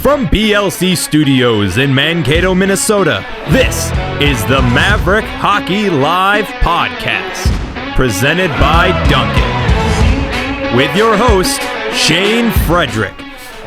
From BLC Studios in Mankato, Minnesota, this is the Maverick Hockey Live Podcast, presented by Duncan, with your host, Shane Frederick.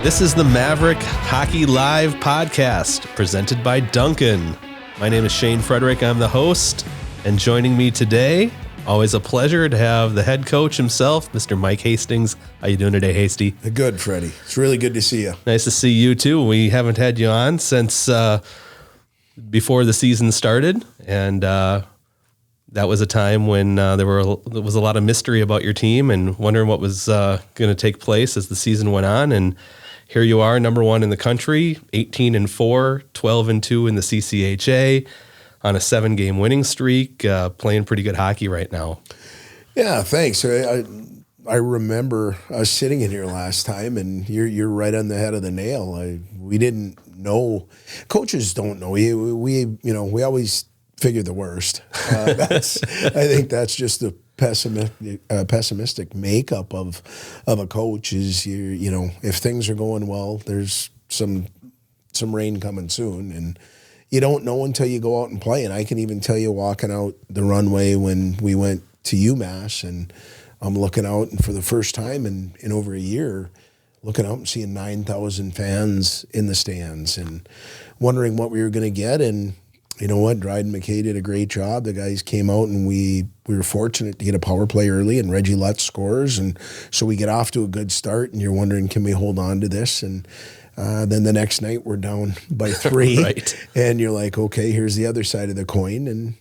This is the Maverick Hockey Live Podcast, presented by Duncan. My name is Shane Frederick. I'm the host, and joining me today, always a pleasure to have the head coach himself, Mr. Mike Hastings. How you doing today, Hasty? Good, Freddie. It's really good to see you. Nice to see you, too. We haven't had you on since before the season started, and that was a time when there was a lot of mystery about your team and wondering what was going to take place as the season went on. And here you are, number one in the country, 18-4, 12-2 in the CCHA, on a 7-game winning streak, playing pretty good hockey right now. Yeah, thanks. I remember us sitting in here last time, and you're right on the head of the nail. We didn't know. Coaches don't know. We always figure the worst. I think that's just the pessimistic makeup of a coach. Is if things are going well, there's some rain coming soon, and you don't know until you go out and play. And I can even tell you, walking out the runway when we went to UMass, and I'm looking out, and for the first time in over a year, looking out and seeing 9,000 fans in the stands and wondering what we were going to get. And you know what? Dryden McKay did a great job. The guys came out, and we were fortunate to get a power play early, and Reggie Lutz scores. And so we get off to a good start, and you're wondering, can we hold on to this? And then the next night we're down by 3, Right. And you're like, okay, here's the other side of the coin. And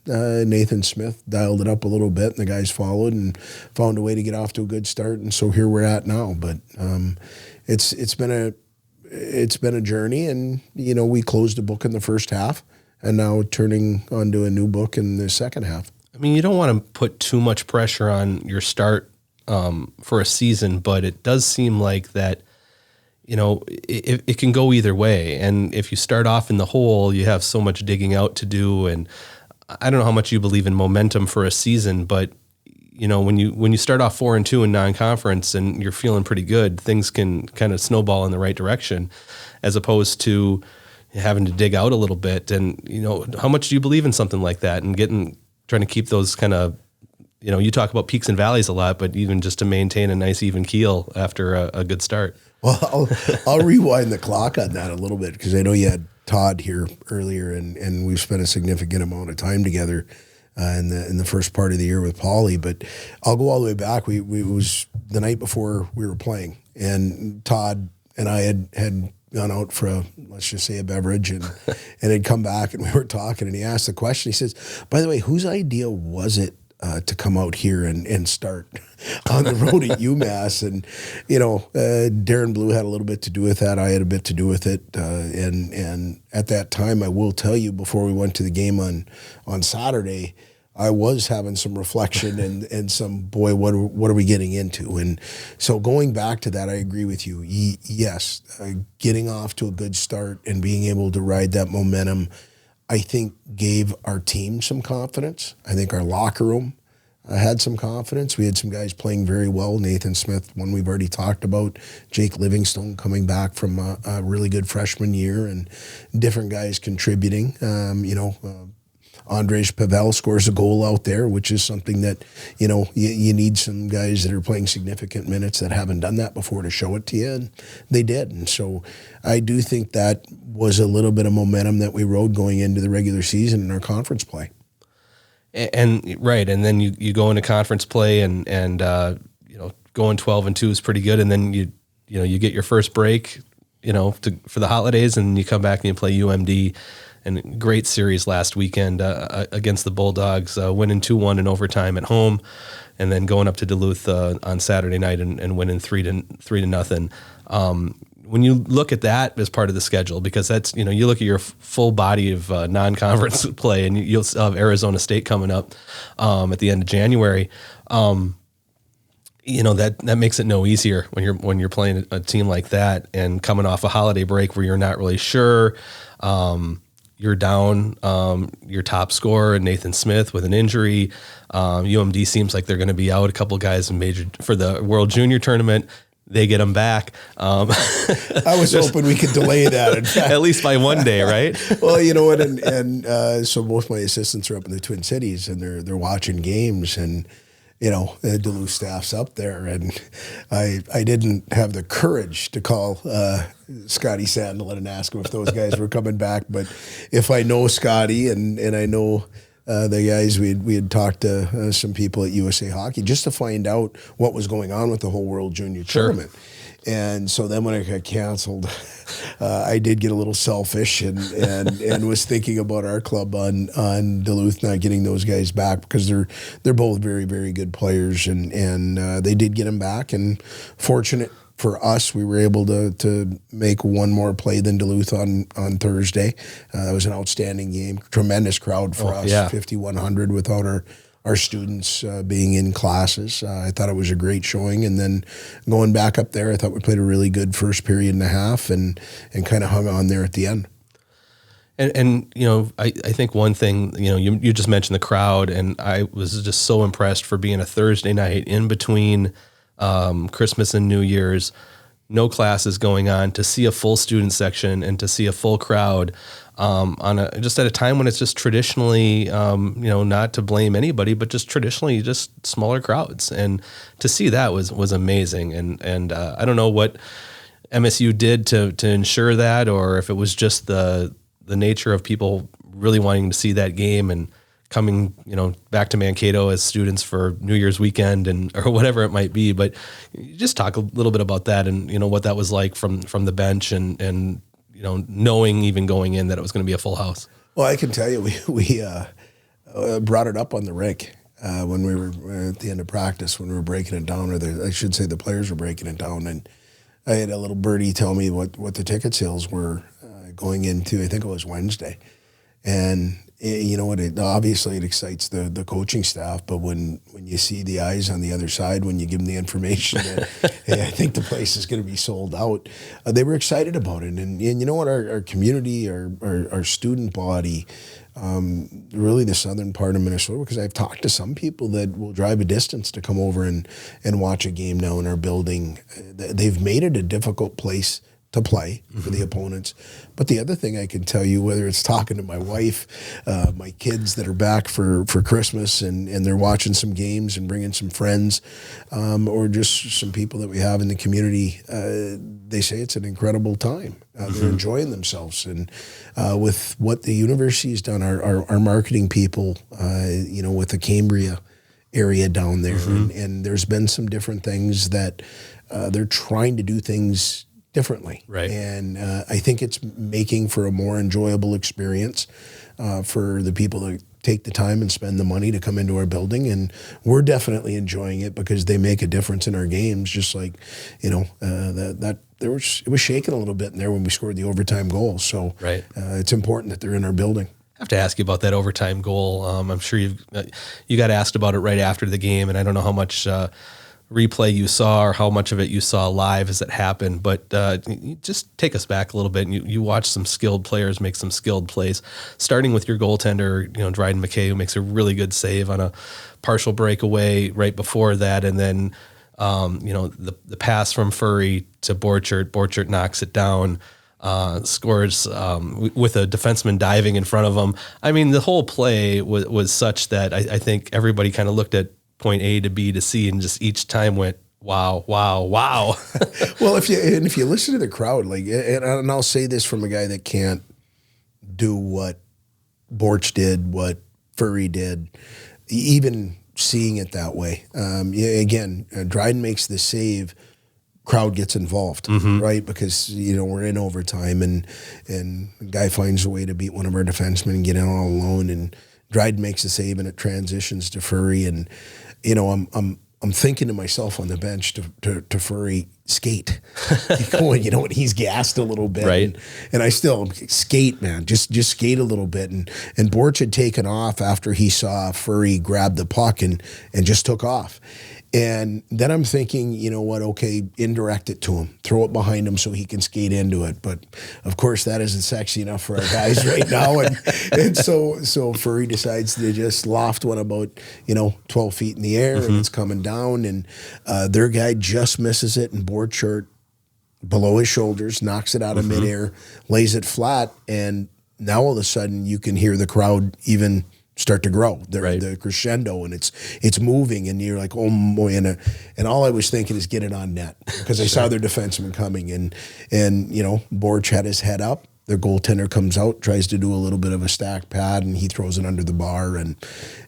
Nathan Smith dialed it up a little bit, and the guys followed and found a way to get off to a good start. And so here we're at now. But it's been a journey, and we closed the book in the first half, and now turning onto a new book in the second half. I mean, you don't want to put too much pressure on your start for a season, but it does seem like that. It can go either way. And if you start off in the hole, you have so much digging out to do. And I don't know how much you believe in momentum for a season, but when you start off 4-2 in non-conference and you're feeling pretty good, things can kind of snowball in the right direction, as opposed to having to dig out a little bit. And how much do you believe in something like that, and trying to keep those kind of, you talk about peaks and valleys a lot, but even just to maintain a nice even keel after a good start. Well, I'll rewind the clock on that a little bit, because I know you had Todd here earlier, and we've spent a significant amount of time together in the first part of the year with Paulie. But I'll go all the way back. It was the night before we were playing, and Todd and I had gone out for let's just say a beverage, and had come back, and we were talking, and he asked the question. He says, "By the way, whose idea was it to come out here and start on the road at UMass?" And Darren Blue had a little bit to do with that. I had a bit to do with it. And at that time, I will tell you, before we went to the game on Saturday, I was having some reflection and some, boy, what are we getting into? And so going back to that, I agree with you. Yes, getting off to a good start and being able to ride that momentum, I think, gave our team some confidence. I think our locker room had some confidence. We had some guys playing very well. Nathan Smith, one we've already talked about. Jake Livingstone coming back from a really good freshman year, and different guys contributing. Andrej Pavel scores a goal out there, which is something that, you need some guys that are playing significant minutes that haven't done that before to show it to you, and they did. And so I do think that was a little bit of momentum that we rode going into the regular season in our conference play. And right, and then you go into conference play, and going 12-2 is pretty good, and then you get your first break, for the holidays, and you come back and you play UMD. And great series last weekend against the Bulldogs, winning 2-1 in overtime at home, and then going up to Duluth on Saturday night and winning 3-0. When you look at that as part of the schedule, because that's you look at your full body of non-conference play, and you'll have Arizona State coming up at the end of January. That makes it no easier when you're playing a team like that and coming off a holiday break where you're not really sure. You're down your top scorer, Nathan Smith, with an injury. UMD seems like they're going to be out. A couple guys for the World Junior Tournament. they get them back. I was hoping we could delay that. In fact. At least by one day, right? Well, you know what, and so both my assistants are up in the Twin Cities, and they're watching games, and you know, the Duluth staff's up there, and I didn't have the courage to call Scotty Sandlin and ask him if those guys were coming back. But if I know Scotty and I know the guys, we had talked to some people at USA Hockey just to find out what was going on with the whole World Junior Tournament. And so then when it got canceled, I did get a little selfish and was thinking about our club on Duluth not getting those guys back, because they're both very, very good players, and they did get them back. And fortunate for us, we were able to make one more play than Duluth on Thursday. That was an outstanding game. Tremendous crowd for us, 5,100 without our students being in classes. I thought it was a great showing. And then going back up there, I thought we played a really good first period and a half and kind of hung on there at the end. And you know, I think one thing, you know, you just mentioned the crowd, and I was just so impressed for being a Thursday night in between Christmas and New Year's, no classes going on, to see a full student section and to see a full crowd just at a time when it's just traditionally, you know, not to blame anybody, but just traditionally just smaller crowds. And to see that was amazing. And I don't know what MSU did to ensure that, or if it was just the nature of people really wanting to see that game and coming, you know, back to Mankato as students for New Year's weekend or whatever it might be. But just talk a little bit about that, and you know what that was like from the bench, and you know, knowing even going in that it was going to be a full house. Well, I can tell you, we brought it up on the rink when we were at the end of practice, when we were breaking it down, or I should say the players were breaking it down, and I had a little birdie tell me what the ticket sales were going into, I think it was Wednesday. And you know what? Obviously it excites the coaching staff, but when you see the eyes on the other side, when you give them the information that, hey, I think the place is going to be sold out, they were excited about it. And you know what? Our community, our student body, really the southern part of Minnesota, because I've talked to some people that will drive a distance to come over and watch a game now in our building. They've made it a difficult place to play for the opponents. But the other thing I can tell you, whether it's talking to my wife, my kids that are back for Christmas and they're watching some games and bringing some friends, or just some people that we have in the community, they say it's an incredible time. They're enjoying themselves. And with what the university has done, our marketing people, you know, with the Cambria area down there, and there's been some different things that they're trying to do things differently. Right. And I think it's making for a more enjoyable experience for the people that take the time and spend the money to come into our building. And we're definitely enjoying it because they make a difference in our games. Just like, you know, it was shaking a little bit in there when we scored the overtime goal. So it's important that they're in our building. I have to ask you about that overtime goal. I'm sure you got asked about it right after the game, and I don't know how much replay you saw or how much of it you saw live as it happened, but just take us back a little bit, and you watch some skilled players make some skilled plays, starting with your goaltender, you know, Dryden McKay, who makes a really good save on a partial breakaway right before that, and then you know, the pass from Furry to Borchert knocks it down, scores with a defenseman diving in front of him. I mean, the whole play was such that I think everybody kind of looked at point A to B to C and just each time went, wow, wow, wow. Well, if you listen to the crowd, like, and I'll say this from a guy that can't do what Borch did, what Furry did, even seeing it that way. Again, Dryden makes the save, crowd gets involved, right? Because, you know, we're in overtime and the guy finds a way to beat one of our defensemen and get in all alone, and Dryden makes a save and it transitions to Furry, and you know, I'm thinking to myself on the bench to Furry, skate. Going, you know, and he's gassed a little bit, right? And I still skate, man, just skate a little bit. And Borch had taken off after he saw Furry grab the puck and just took off. And then I'm thinking, you know what, okay, indirect it to him. Throw it behind him so he can skate into it. But, of course, that isn't sexy enough for our guys right now. And so Furry decides to just loft one about, 12 feet in the air, and it's coming down. And their guy just misses it in board short below his shoulders, knocks it out of midair, lays it flat, and now all of a sudden you can hear the crowd even start to grow. The crescendo, and it's moving, and you're like, oh boy, and all I was thinking is get it on net, because I saw their defenseman coming, and Borch had his head up. Their goaltender comes out, tries to do a little bit of a stack pad, and he throws it under the bar, and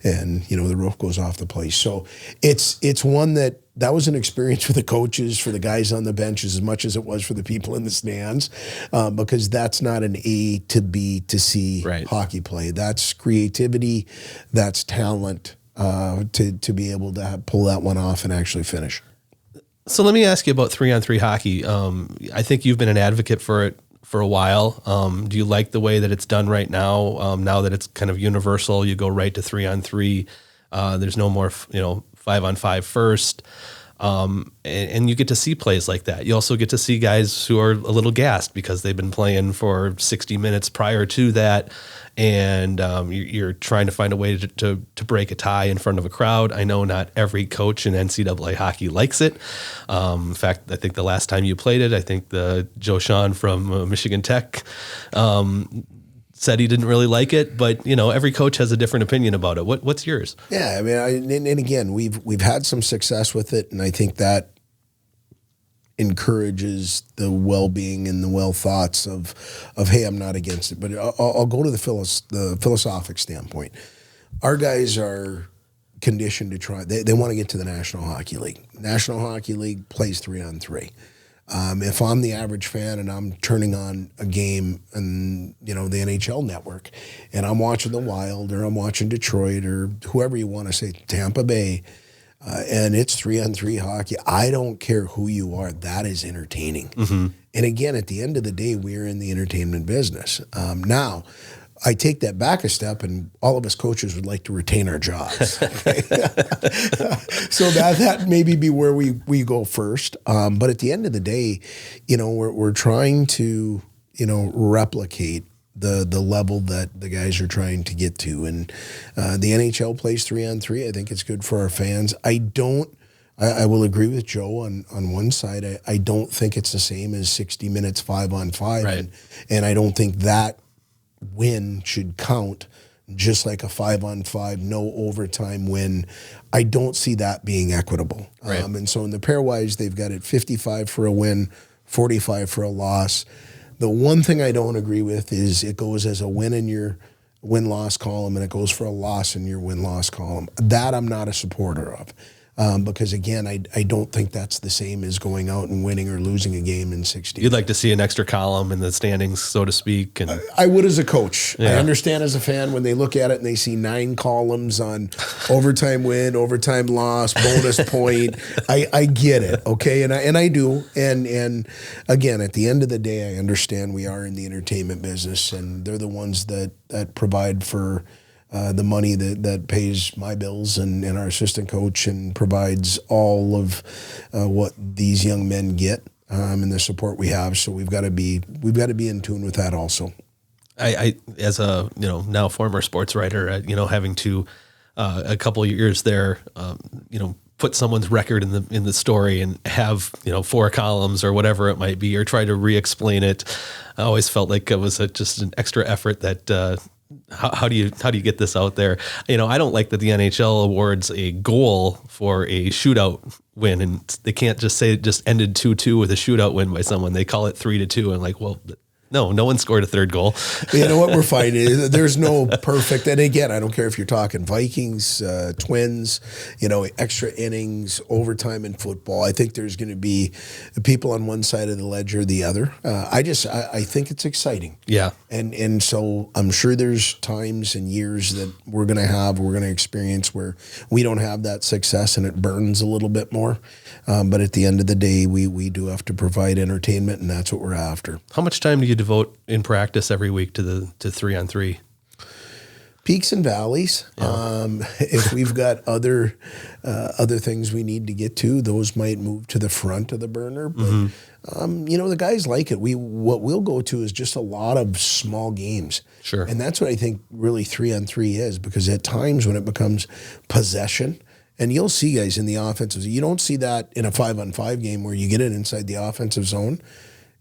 the roof goes off the place. So it's one that was an experience for the coaches, for the guys on the benches, as much as it was for the people in the stands, because that's not an A to B to C hockey play. That's creativity, that's talent to be able to pull that one off and actually finish. So let me ask you about 3-on-3 hockey. I think you've been an advocate for it for a while. Do you like the way that it's done right now? Now that it's kind of universal, you go right to 3-on-3. There's no more, 5-on-5 first. And you get to see plays like that. You also get to see guys who are a little gassed because they've been playing for 60 minutes prior to that. And you're trying to find a way to break a tie in front of a crowd. I know not every coach in NCAA hockey likes it. In fact, I think the last time you played it, I think the Joe Sean from Michigan Tech said he didn't really like it. But every coach has a different opinion about it. What's yours? Yeah, I mean, and again, we've had some success with it, and I think that encourages the well-being and the well thoughts of hey, I'm not against it. But I'll go to the philosophic standpoint. Our guys are conditioned to try. They want to get to the National Hockey League. National Hockey League plays 3-on-3. If I'm the average fan and I'm turning on a game and the NHL network, and I'm watching the Wild, or I'm watching Detroit, or whoever you want to say, Tampa Bay, and it's 3-on-3 hockey, I don't care who you are. That is entertaining. And again, at the end of the day, we're in the entertainment business. Now, I take that back a step, and all of us coaches would like to retain our jobs. Okay? So that maybe be where we go first. But at the end of the day, we're trying to replicate the level that the guys are trying to get to. And the NHL plays 3-on-3. I think it's good for our fans. I will agree with Joe on one side. I don't think it's the same as 60 minutes 5-on-5. Right. And I don't think that win should count just like a 5-on-5, no overtime win. I don't see that being equitable. Right. And so in the pairwise, they've got it 55 for a win, 45 for a loss. The one thing I don't agree with is it goes as a win in your win-loss column, and it goes for a loss in your win-loss column. That I'm not a supporter of. Because, again, I don't think that's the same as going out and winning or losing a game in 60. You'd like to see an extra column in the standings, so to speak. And I would as a coach. Yeah. I understand as a fan when they look at it and they see 9 columns on overtime win, overtime loss, bonus point. I get it, okay? And I do. And again, at the end of the day, I understand we are in the entertainment business, and they're the ones that provide for the money that pays my bills and our assistant coach, and provides all of what these young men get and the support we have. So we've got to be in tune with that also. I as a now former sports writer, having to a couple of years there, put someone's record in the story and have 4 columns or whatever it might be, or try to re-explain it. I always felt like it was just an extra effort that. How do you get this out there? I don't like that the NHL awards a goal for a shootout win, and they can't just say it just ended 2-2 with a shootout win by someone. They call it 3-2, and like, well, no one scored a third goal. You know what we're finding? There's no perfect. And again, I don't care if you're talking Vikings, Twins, extra innings, overtime in football. I think there's going to be people on one side of the ledger or the other. I think it's exciting. Yeah. And so I'm sure there's times and years that we're going to experience where we don't have that success and it burns a little bit more. But at the end of the day, we do have to provide entertainment, and that's what we're after. How much time do you devote in practice every week to 3-on-3? Peaks and valleys. If we've got other things we need to get to, those might move to the front of the burner. But the guys like it. What we'll go to is just a lot of small games. Sure. And that's what I think really 3-on-3 is, because at times when it becomes possession, and you'll see guys in the offensive, you don't see that in a 5-on-5 game where you get it inside the offensive zone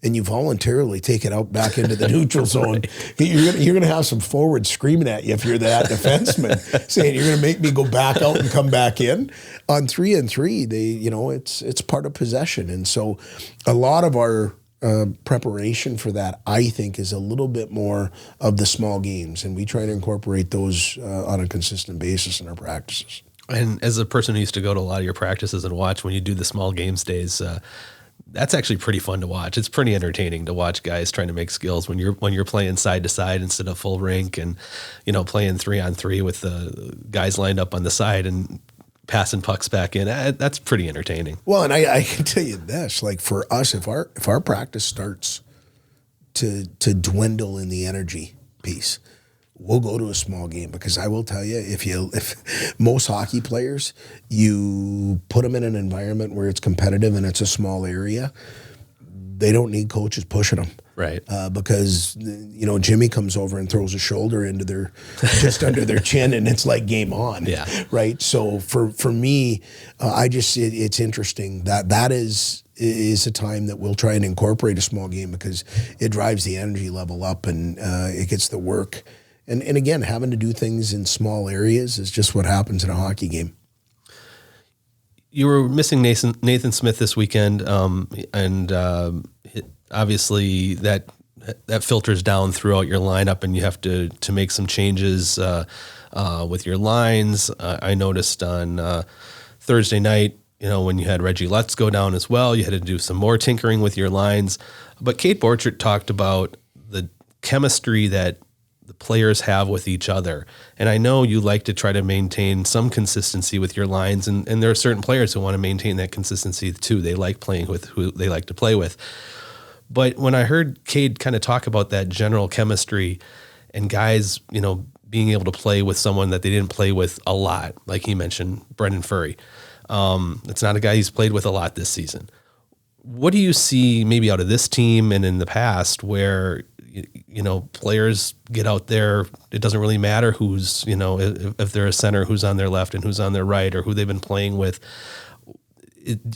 and you voluntarily take it out back into the neutral zone. Right. You're gonna have some forwards screaming at you if you're that defenseman, saying you're gonna make me go back out and come back in. On 3-on-3, it's part of possession, and so a lot of our preparation for that, I think, is a little bit more of the small games, and we try to incorporate those on a consistent basis in our practices. And as a person who used to go to a lot of your practices and watch when you do the small games days, that's actually pretty fun to watch. It's pretty entertaining to watch guys trying to make skills when you're playing side to side instead of full rink, and playing 3-on-3 with the guys lined up on the side and passing pucks back in. That's pretty entertaining. Well, and I can tell you this: like for us, if our practice starts to dwindle in the energy piece, we'll go to a small game, because I will tell you, if most hockey players, you put them in an environment where it's competitive and it's a small area, they don't need coaches pushing them. Right. Because, Jimmy comes over and throws a shoulder into just under their chin, and it's like game on. Yeah. Right. So for me, it's interesting that is a time that we'll try and incorporate a small game, because it drives the energy level up, and it gets the work. And again, having to do things in small areas is just what happens in a hockey game. You were missing Nathan Smith this weekend, and obviously that filters down throughout your lineup, and you have to make some changes with your lines. I noticed on Thursday night, when you had Reggie Lutz go down as well, you had to do some more tinkering with your lines. But Kate Borchert talked about the chemistry that the players have with each other. And I know you like to try to maintain some consistency with your lines, and there are certain players who want to maintain that consistency too. They like playing with who they like to play with. But when I heard Cade kind of talk about that general chemistry and guys, being able to play with someone that they didn't play with a lot, like he mentioned, Brendan Furry. It's not a guy he's played with a lot this season. What do you see maybe out of this team and in the past where players get out there, it doesn't really matter who's, if they're a center, who's on their left and who's on their right, or who they've been playing with?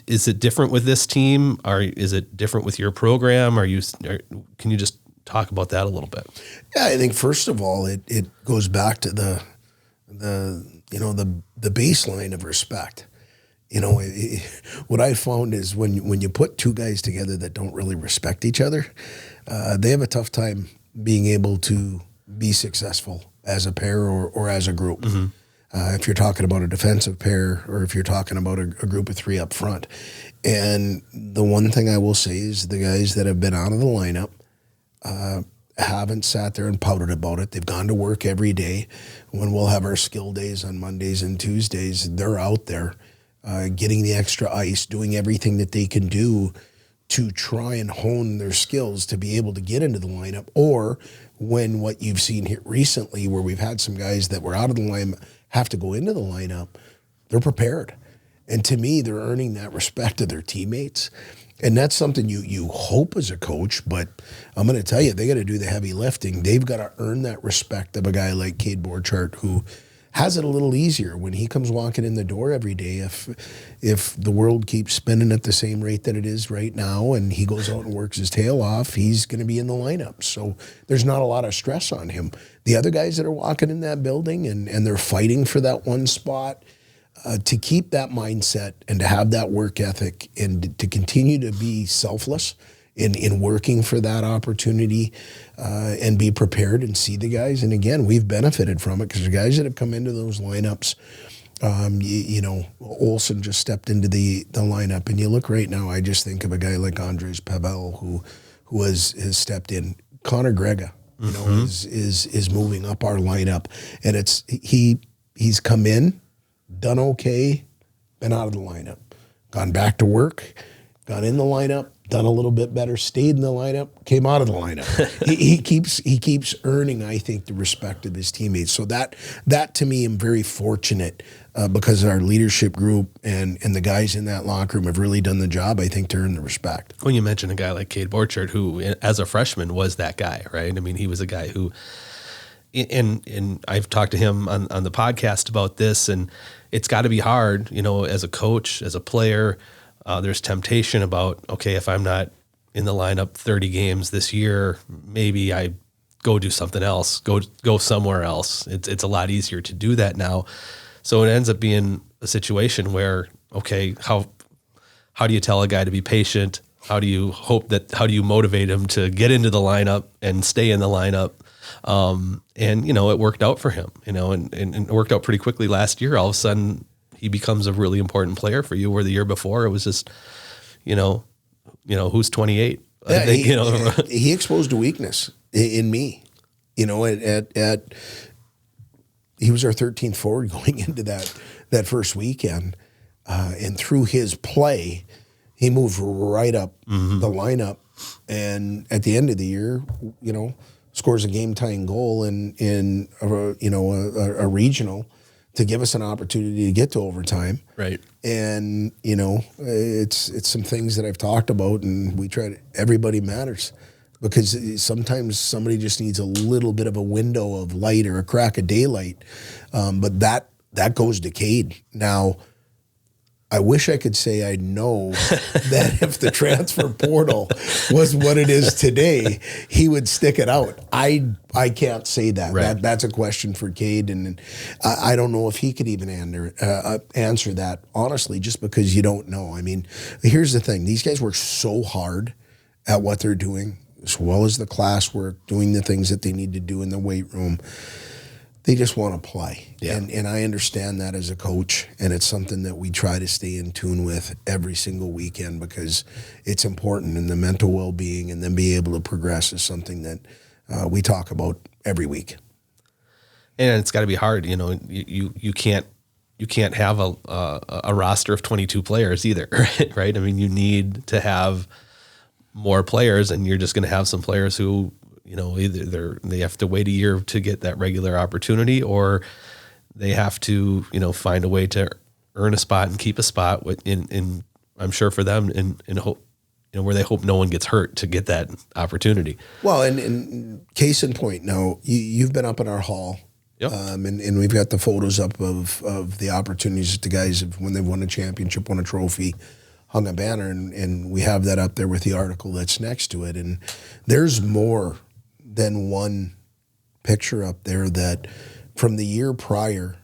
Is it different with this team? Or is it different with your program? Can you just talk about that a little bit? Yeah, I think first of all, it goes back to the baseline of respect. What I found is when you put two guys together that don't really respect each other, they have a tough time being able to be successful as a pair or as a group. Mm-hmm. If you're talking about a defensive pair, or if you're talking about a group of three up front. And the one thing I will say is the guys that have been out of the lineup haven't sat there and pouted about it. They've gone to work every day. When we'll have our skill days on Mondays and Tuesdays, they're out there getting the extra ice, doing everything that they can do to try and hone their skills to be able to get into the lineup. Or when what you've seen here recently, where we've had some guys that were out of the lineup have to go into the lineup, they're prepared. And to me, they're earning that respect of their teammates. And that's something you hope as a coach, but I'm going to tell you, they got to do the heavy lifting. They've got to earn that respect of a guy like Cade Borchert, who has it a little easier when he comes walking in the door every day. If the world keeps spinning at the same rate that it is right now, and he goes out and works his tail off, he's going to be in the lineup. So there's not a lot of stress on him. The other guys that are walking in that building and they're fighting for that one spot, to keep that mindset and to have that work ethic and to continue to be selfless in working for that opportunity, and be prepared and see the guys. And again, we've benefited from it because the guys that have come into those lineups, Olsen just stepped into the lineup, and you look right now, I just think of a guy like Andres Pavel who has stepped in. Connor Grega, is moving up our lineup, and he's come in, done okay, been out of the lineup, gone back to work, gone in the lineup, done a little bit better, stayed in the lineup, came out of the lineup. he keeps earning, I think, the respect of his teammates. So that to me, I'm very fortunate because our leadership group and the guys in that locker room have really done the job, I think, to earn the respect. When you mention a guy like Cade Borchard, who as a freshman was that guy, right? I mean, he was a guy who, and I've talked to him on the podcast about this, and it's got to be hard, as a coach, as a player. There's temptation about, okay, if I'm not in the lineup 30 games this year, maybe I go do something else, go somewhere else. It's a lot easier to do that now. So it ends up being a situation where, okay, how do you tell a guy to be patient? How do you motivate him to get into the lineup and stay in the lineup? And it worked out for him, and it worked out pretty quickly last year. All of a sudden, he becomes a really important player for you, where the year before it was just, who's 28? Yeah, I think, he exposed a weakness in me. He was our 13th forward going into that first weekend, and through his play, he moved right up the lineup, and at the end of the year, scores a game-tying goal in a regional to give us an opportunity to get to overtime. Right. And, it's some things that I've talked about, and we try to, everybody matters, because sometimes somebody just needs a little bit of a window of light or a crack of daylight. But that goes to Cade. Now, I wish I could say I know that if the transfer portal was what it is today, he would stick it out. I can't say that. Right. That's a question for Cade, and I don't know if he could even answer that, honestly, just because you don't know. I mean, here's the thing. These guys work so hard at what they're doing, as well as the classwork, doing the things that they need to do in the weight room. They just want to play. Yeah. And I understand that as a coach, and it's something that we try to stay in tune with every single weekend, because it's important, and the mental well-being and then be able to progress is something that we talk about every week. And it's got to be hard. You can't have a roster of 22 players either, right? I mean, you need to have more players, and you're just going to have some players who, either they have to wait a year to get that regular opportunity, or they have to, find a way to earn a spot and keep a spot in I'm sure for them in hope, where they hope no one gets hurt to get that opportunity. Well, and case in point, now you've been up in our hall. Yep. And we've got the photos up of the opportunities that the guys have, when they've won a championship, won a trophy, hung a banner, and we have that up there with the article that's next to it. And there's more than one picture up there that from the year prior,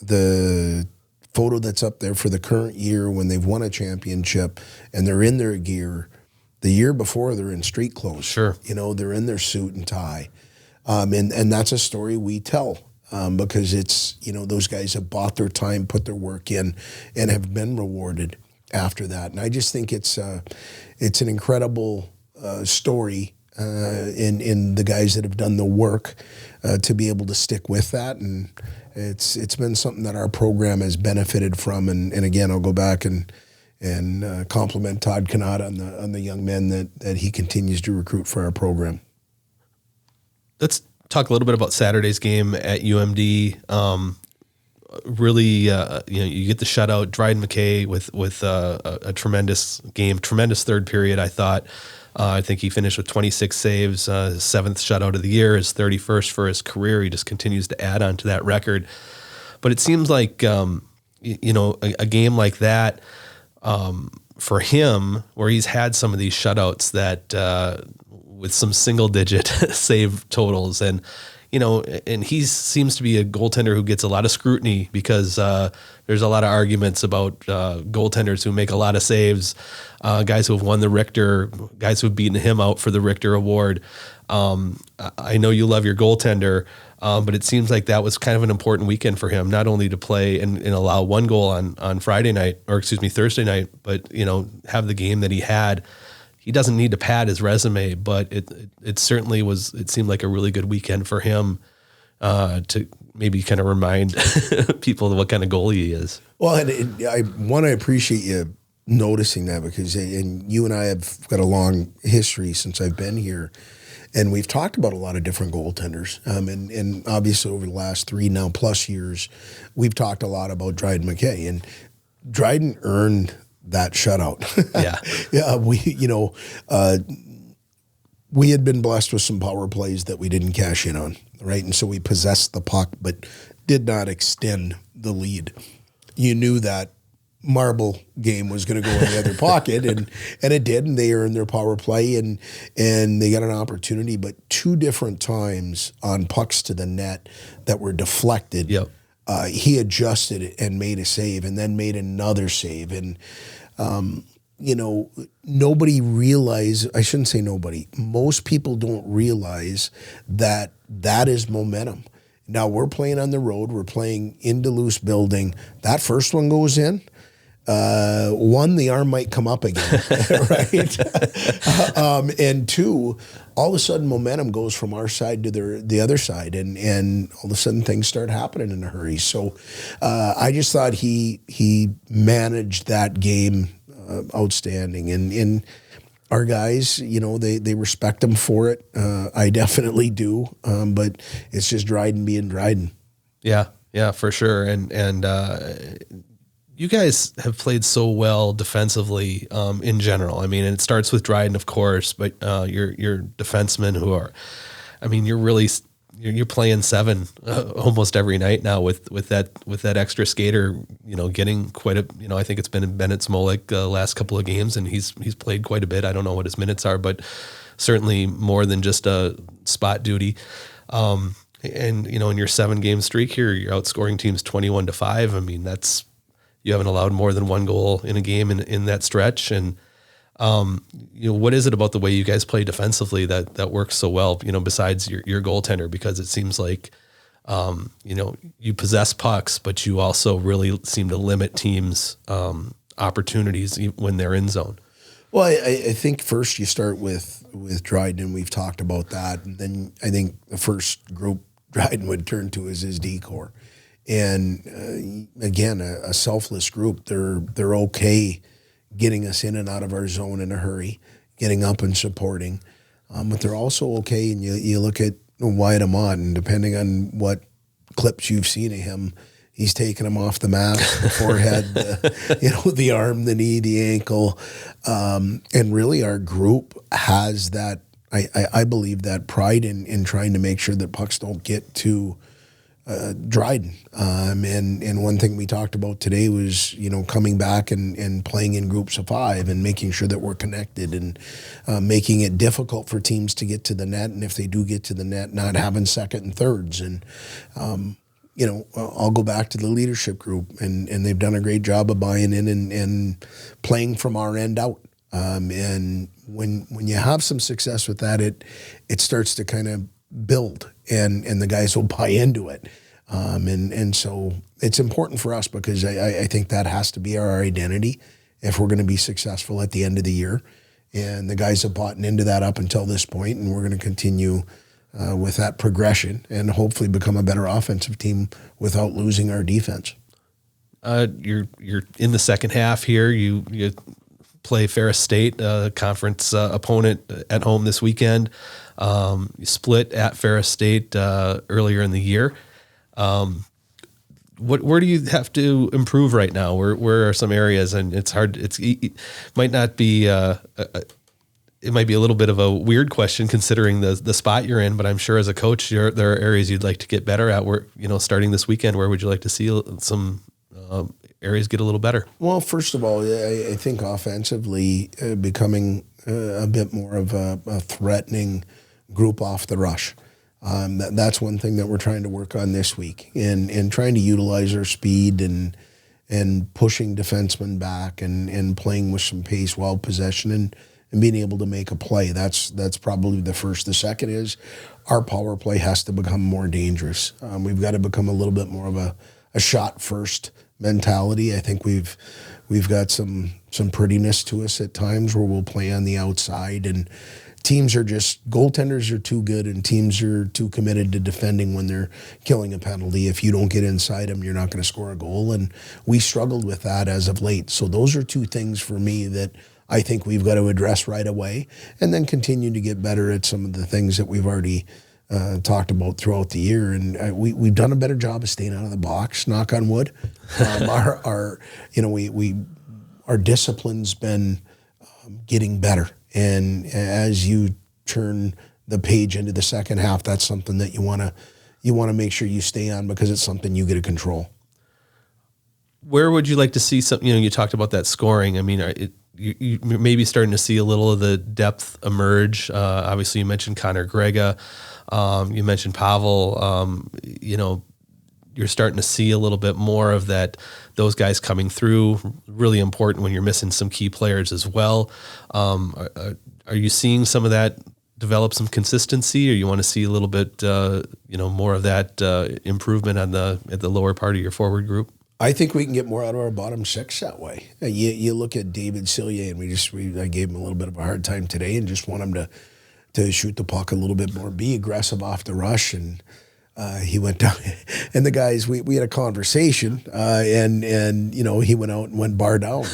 the photo that's up there for the current year when they've won a championship and they're in their gear. The year before, they're in street clothes. Sure. They're in their suit and tie. And that's a story we tell because it's, those guys have bought their time, put their work in, and have been rewarded after that. And I just think it's an incredible story in the guys that have done the work to be able to stick with that. And it's been something that our program has benefited from. And again, I'll go back and compliment Todd Kanata on the young men that he continues to recruit for our program. Let's talk a little bit about Saturday's game at UMD. Really, you get the shutout. Dryden McKay with a tremendous game, tremendous third period, I thought. I think he finished with 26 saves, his 7th shutout of the year, his 31st for his career. He just continues to add on to that record. But it seems like, a game like that for him, where he's had some of these shutouts that with some single-digit save totals, and he seems to be a goaltender who gets a lot of scrutiny because there's a lot of arguments about goaltenders who make a lot of saves, guys who have won the Richter, guys who have beaten him out for the Richter Award. I know you love your goaltender, but it seems like that was kind of an important weekend for him, not only to play and allow one goal on Thursday night, but have the game that he had. He doesn't need to pad his resume, but it certainly was. It seemed like a really good weekend for him to maybe kind of remind people what kind of goalie he is. Well, and I appreciate you noticing that because, and you and I have got a long history since I've been here, and we've talked about a lot of different goaltenders. And obviously over the last 3 now plus years, we've talked a lot about Dryden McKay, and Dryden earned that shutout. Yeah. Yeah. We had been blessed with some power plays that we didn't cash in on, right? And so we possessed the puck, but did not extend the lead. You knew that marble game was going to go in the other pocket, and it did, and they earned their power play, and they got an opportunity, but 2 different times on pucks to the net that were deflected. Yep. He adjusted it and made a save, and then made another save, and nobody I shouldn't say nobody, most people don't realize that is momentum. Now we're playing on the road, we're playing in Duluth's building. That first one goes in. 1, the arm might come up again, right? And 2, all of a sudden momentum goes from our side to the other side, and all of a sudden things start happening in a hurry. So I just thought he managed that game outstanding, and our guys, they respect him for it. I definitely do, but it's just Dryden being Dryden. Yeah, for sure, and you guys have played so well defensively in general. I mean, and it starts with Dryden, of course, but your defensemen who are, I mean, you're playing 7 almost every night now with that extra skater, getting quite a, I think it's been Bennett Smolik the last couple of games, and he's played quite a bit. I don't know what his minutes are, but certainly more than just a spot duty. And in your 7-game streak here, you're outscoring teams 21-5. I mean, you haven't allowed more than 1 goal in a game in that stretch. And, what is it about the way you guys play defensively that works so well, besides your goaltender? Because it seems like, you possess pucks, but you also really seem to limit teams' opportunities when they're in zone. Well, I think first you start with Dryden, and we've talked about that. And then I think the first group Dryden would turn to is his D-corps. And again, a selfless group. They're okay getting us in and out of our zone in a hurry, getting up and supporting. But they're also okay, and you look at Wyatt Amott, and depending on what clips you've seen of him, he's taking him off the mat, the forehead, the arm, the knee, the ankle. And really our group has that, I believe, that pride in trying to make sure that pucks don't get to Dryden. And one thing we talked about today was, coming back and playing in groups of 5 and making sure that we're connected, and making it difficult for teams to get to the net. And if they do get to the net, not having second and thirds. And, I'll go back to the leadership group, and they've done a great job of buying in and playing from our end out. And when you have some success with that, it starts to kind of build, and the guys will buy into it. And so it's important for us, because I think that has to be our identity if we're going to be successful at the end of the year. And the guys have bought into that up until this point, and we're going to continue with that progression and hopefully become a better offensive team without losing our defense. You're in the second half here. You play Ferris State, conference opponent, at home this weekend. You split at Ferris State earlier in the year. Where do you have to improve right now? Where are some areas? And it's hard. It might not be. It might be a little bit of a weird question considering the spot you're in, but I'm sure as a coach, there are areas you'd like to get better at. Where, starting this weekend, where would you like to see some areas get a little better? Well, first of all, I think offensively becoming a bit more of a threatening group off the rush. That's one thing that we're trying to work on this week, and trying to utilize our speed and pushing defensemen back and playing with some pace while possession and being able to make a play. That's probably the first. The second is our power play has to become more dangerous. We've got to become a little bit more of a shot first mentality. I think we've got some prettiness to us at times where we'll play on the outside and teams are just, goaltenders are too good and teams are too committed to defending when they're killing a penalty. If you don't get inside them, you're not going to score a goal. And we struggled with that as of late. So those are two things for me that I think we've got to address right away, and then continue to get better at some of the things that we've already talked about throughout the year. And we've done a better job of staying out of the box, knock on wood. Our discipline's been getting better. And as you turn the page into the second half, that's something that you want to make sure you stay on, because it's something you get to control. Where would you like to see some? You talked about that scoring. I mean, you may be starting to see a little of the depth emerge. Obviously, you mentioned Connor Grega. You mentioned Pavel. You're starting to see a little bit more of that. Those guys coming through, really important when you're missing some key players as well. Are you seeing some of that develop some consistency, or you want to see a little bit, more of that improvement at the lower part of your forward group? I think we can get more out of our bottom six that way. You look at David Cillier, and I gave him a little bit of a hard time today, and just want him to shoot the puck a little bit more, be aggressive off the rush, and he went down. And the guys, we had a conversation, and he went out and went bar down,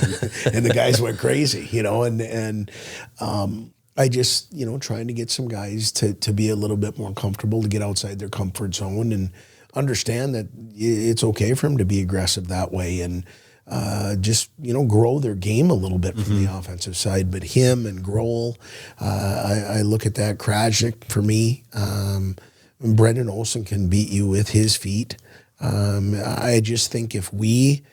and the guys went crazy, and I just trying to get some guys to be a little bit more comfortable, to get outside their comfort zone and understand that it's okay for them to be aggressive that way, and just grow their game a little bit from the offensive side. But him and Grohl, I look at that. Krajnik for me, Brendan Olsen can beat you with his feet. I just think if we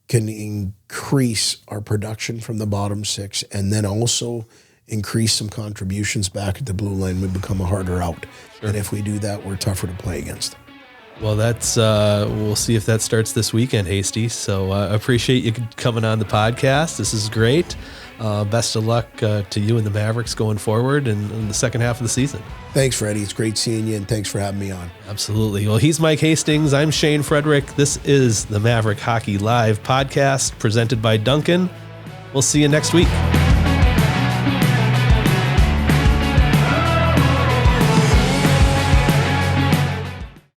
can increase our production from the bottom six, and then also increase some contributions back at the blue line, we become a harder out. Sure. And if we do that, we're tougher to play against. Well, that's we'll see if that starts this weekend, Hasty. So I appreciate you coming on the podcast. This is great. Best of luck to you and the Mavericks going forward in the second half of the season. Thanks, Freddie. It's great seeing you, and thanks for having me on. Absolutely. Well, he's Mike Hastings. I'm Shane Frederick. This is the Maverick Hockey Live podcast presented by Duncan. We'll see you next week.